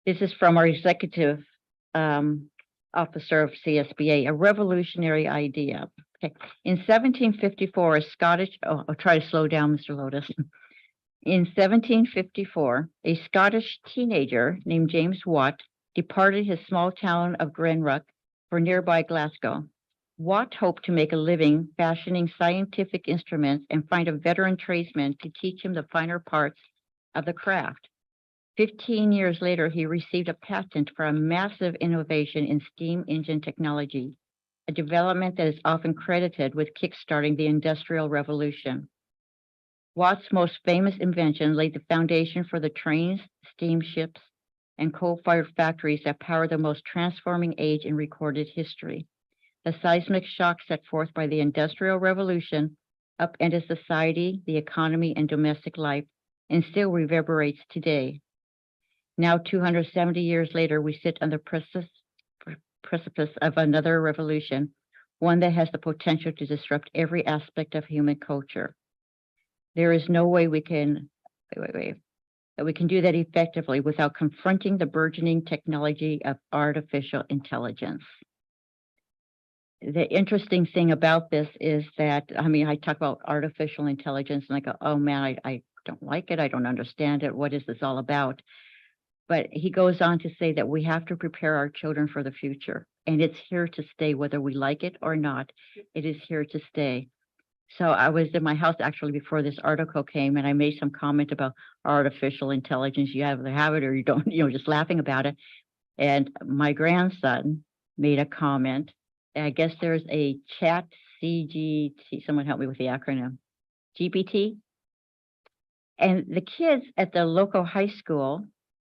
This is from our executive officer of CSBA, a revolutionary idea. Okay. In 1754, a Scottish, I'll try to slow down, Mr. Lotus. In 1754, a Scottish teenager named James Watt departed his small town of Glenruck for nearby Glasgow. Watt hoped to make a living fashioning scientific instruments and find a veteran tradesman to teach him the finer parts of the craft. 15 years later, he received a patent for a massive innovation in steam engine technology, a development that is often credited with kickstarting the Industrial Revolution. Watt's most famous invention laid the foundation for the trains, steamships, and coal-fired factories that power the most transforming age in recorded history. The seismic shock set forth by the Industrial Revolution upended society, the economy, and domestic life, and still reverberates today. Now, 270 years later, we sit on the precipice of another revolution, one that has the potential to disrupt every aspect of human culture. There is no way we can that we can do that effectively without confronting the burgeoning technology of artificial intelligence. The interesting thing about this is that, I mean, I talk about artificial intelligence and I go, oh man, I don't like it. I don't understand it. What is this all about? But he goes on to say that we have to prepare our children for the future, and it's here to stay, whether we like it or not. It is here to stay. So I was in my house actually before this article came, and I made some comment about artificial intelligence. You either have it or you don't, just laughing about it. And my grandson made a comment. I guess there's a chat CGT, someone help me with the acronym, GPT. And the kids at the local high school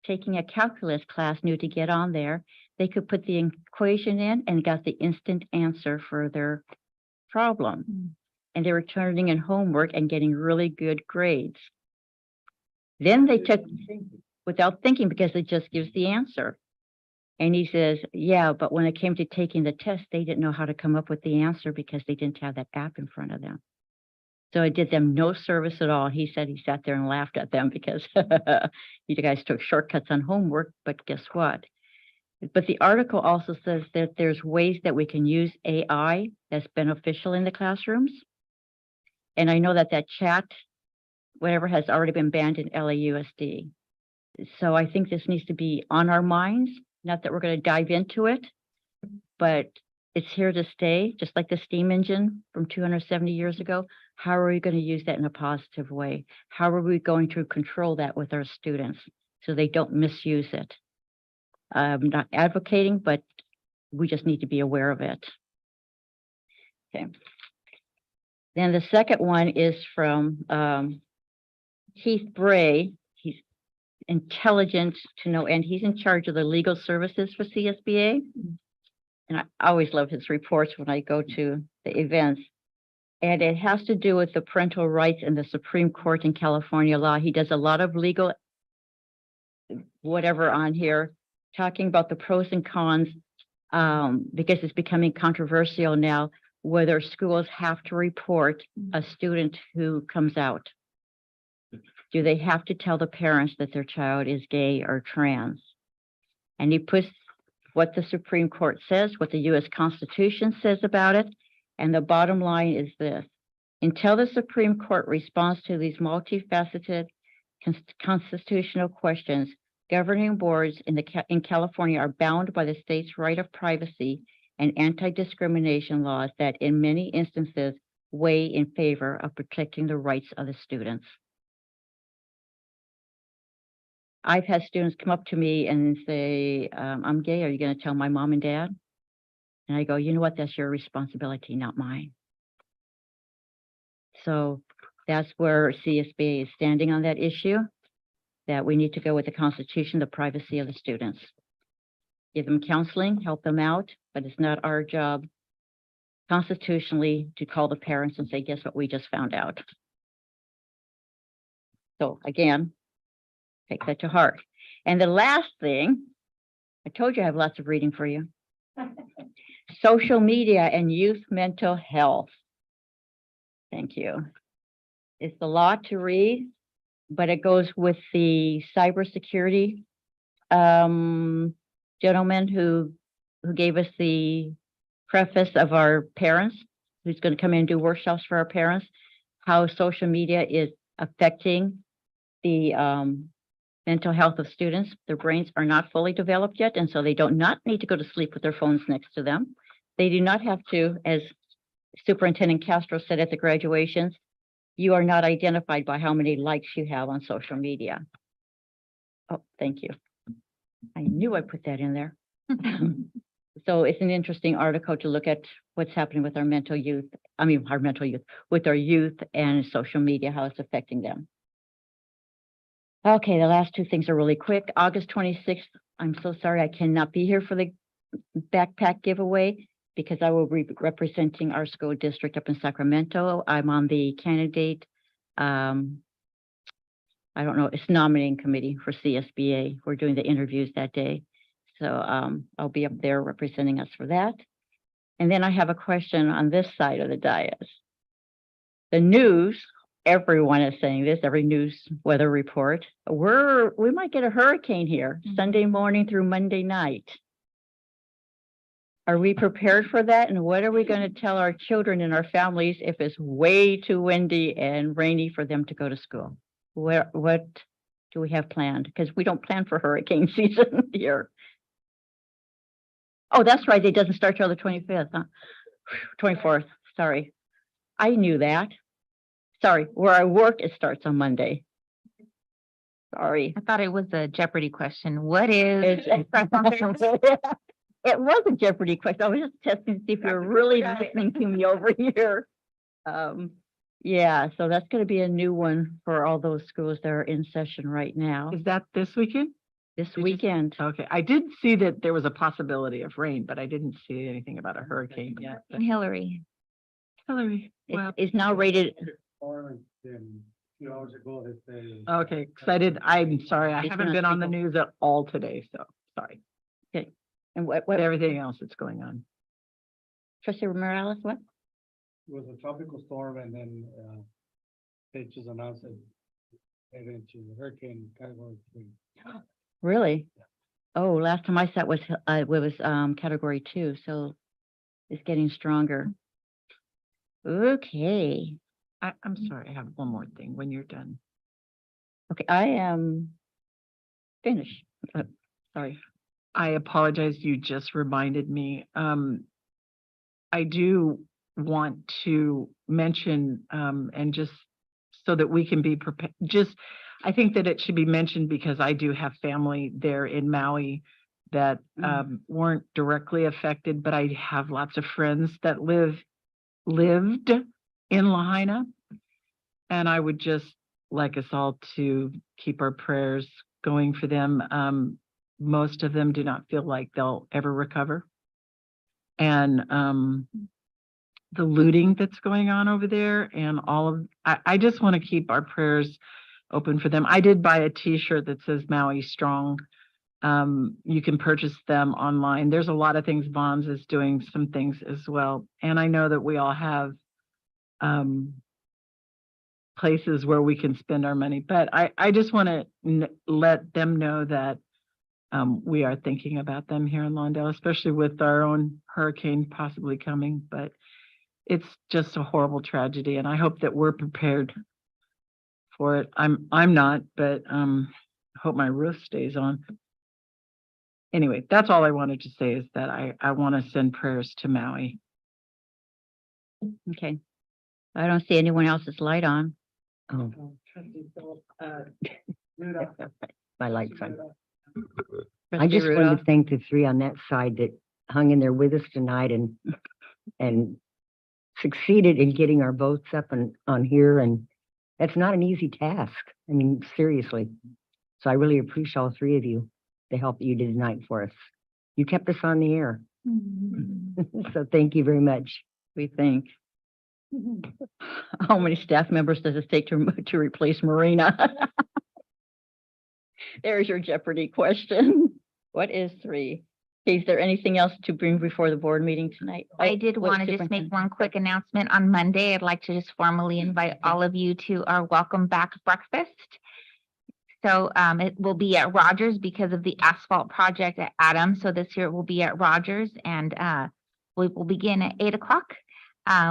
taking a calculus class knew to get on there. They could put the equation in and got the instant answer for their problem. And they were turning in homework and getting really good grades. Then they took, without thinking, because it just gives the answer. And he says, yeah, but when it came to taking the test, they didn't know how to come up with the answer because they didn't have that app in front of them. So it did them no service at all. He said he sat there and laughed at them because you guys took shortcuts on homework, but guess what? But the article also says that there's ways that we can use AI that's beneficial in the classrooms. And I know that chat, whatever, has already been banned in LAUSD. So I think this needs to be on our minds, not that we're going to dive into it, but it's here to stay, just like the steam engine from 270 years ago. How are we going to use that in a positive way? How are we going to control that with our students so they don't misuse it? I'm not advocating, but we just need to be aware of it. Okay. Then the second one is from Keith Bray. He's intelligent to no end. He's in charge of the legal services for CSBA. And I always love his reports when I go to the events. And it has to do with the parental rights in the Supreme Court in California law. He does a lot of legal whatever on here, talking about the pros and cons, because it's becoming controversial now, whether schools have to report a student who comes out. Do they have to tell the parents that their child is gay or trans? And he puts what the Supreme Court says, what the U.S. Constitution says about it. And the bottom line is this: until the Supreme Court responds to these multifaceted constitutional questions, governing boards in California are bound by the state's right of privacy and anti-discrimination laws that in many instances weigh in favor of protecting the rights of the students. I've had students come up to me and say, I'm gay, are you going to tell my mom and dad? And I go, you know what, that's your responsibility, not mine. So that's where CSBA is standing on that issue, that we need to go with the Constitution, the privacy of the students. Give them counseling, help them out, but it's not our job constitutionally to call the parents and say, guess what, we just found out. So again, take that to heart. And the last thing, I told you I have lots of reading for you. Social media and youth mental health. Thank you. It's a lot to read, but it goes with the cybersecurity gentleman who gave us the preface of our parents, who's going to come in and do workshops for our parents, how social media is affecting the mental health of students. Their brains are not fully developed yet, and so they don't not need to go to sleep with their phones next to them. They do not have to, as Superintendent Castro said at the graduations, you are not identified by how many likes you have on social media. Oh, thank you. I knew I put that in there. So it's an interesting article to look at what's happening with our mental youth, with our youth and social media, how it's affecting them. Okay, the last two things are really quick. August 26th, I'm so sorry I cannot be here for the backpack giveaway because I will be representing our school district up in Sacramento. I'm on the candidate, I don't know, it's nominating committee for CSBA. We're doing the interviews that day. So I'll be up there representing us for that. And then I have a question on this side of the dais. The news, everyone is saying this, every news weather report, we might get a hurricane here Sunday morning through Monday night. Are we prepared for that? And what are we going to tell our children and our families if it's way too windy and rainy for them to go to school? What do we have planned? Because we don't plan for hurricane season here. Oh, that's right. It doesn't start till the 25th, huh? 24th. Sorry. I knew that. Sorry. Where I work, it starts on Monday. Sorry. I thought it was a Jeopardy question. What is? It was a Jeopardy question. I was just testing to see if you're really listening to me over here. Yeah, so that's going to be a new one for all those schools that are in session right now. Is that this weekend? This weekend. Okay, I did see that there was a possibility of rain, but I didn't see anything about a hurricane yet. But Hillary. Hillary, well, It's now rated. okay, excited. I'm sorry, I It's haven't gonna been on the take news at all today, so sorry. And what But everything else that's going on. Trustee Morales, what? It was a tropical storm and then they just announced it made it into hurricane category 3. Really? Oh, last time I saw it was category 2, so it's getting stronger. Okay. I'm sorry, I have one more thing when you're done. Okay, I am finished. Sorry. I apologize, you just reminded me. I do want to mention, and just so that we can be prepared, I think that it should be mentioned because I do have family there in Maui that weren't directly affected, but I have lots of friends that lived in Lahaina. And I would just like us all to keep our prayers going for them. Most of them do not feel like they'll ever recover. And the looting that's going on over there and I just want to keep our prayers open for them. I did buy a t-shirt that says Maui Strong. You can purchase them online. There's a lot of things. Bonds is doing some things as well. And I know that we all have places where we can spend our money, but I just want to let them know that we are thinking about them here in Lawndale, especially with our own hurricane possibly coming, but it's just a horrible tragedy. And I hope that we're prepared for it. I'm not, but hope my roof stays on. anyway, that's all I wanted to say is that I want to send prayers to Maui. Okay. I don't see anyone else's light on. Oh, my light's on. I Trustee just wanted Rudolph? to thank the three on that side that hung in there with us tonight and succeeded in getting our votes up and on here, and that's not an easy task. I mean, seriously. So I really appreciate all three of you, the help that you did tonight for us. You kept us on the air. So thank you very much. We think. How many staff members does it take to replace Marina? There's your Jeopardy question. What is 3? Is there anything else to bring before the board meeting tonight? I did wait, want to just make Superintendent. one quick announcement. On Monday, I'd like to just formally invite all of you to our welcome back breakfast. So it will be at Rogers because of the asphalt project at Adams. So this year it will be at Rogers, and we will begin at 8 o'clock.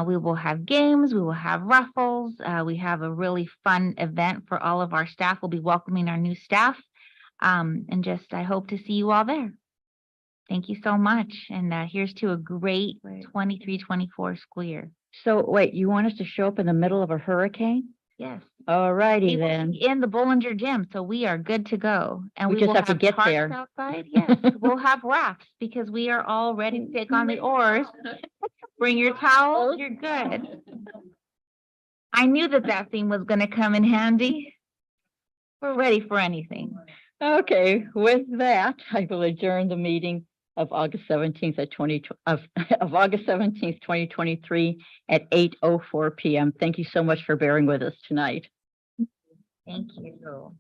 We will have games, we will have raffles. We have a really fun event for all of our staff. We'll be welcoming our new staff. And just, I hope to see you all there. Thank you so much. And here's to a great 23-24 school year. So wait, you want us to show up in the middle of a hurricane? Yes. All righty We will then. be in the Bollinger Gym, so we are good to go. And We we just will have to get tarps there. outside. Yes, we'll have rafts because we are all ready to take on the oars. Bring your towels, you're good. I knew that theme was gonna come in handy. We're ready for anything. Okay, with that, I will adjourn the meeting of August 17th of August 17th, 2023 at 8:04 p.m. Thank you so much for bearing with us tonight. Thank you.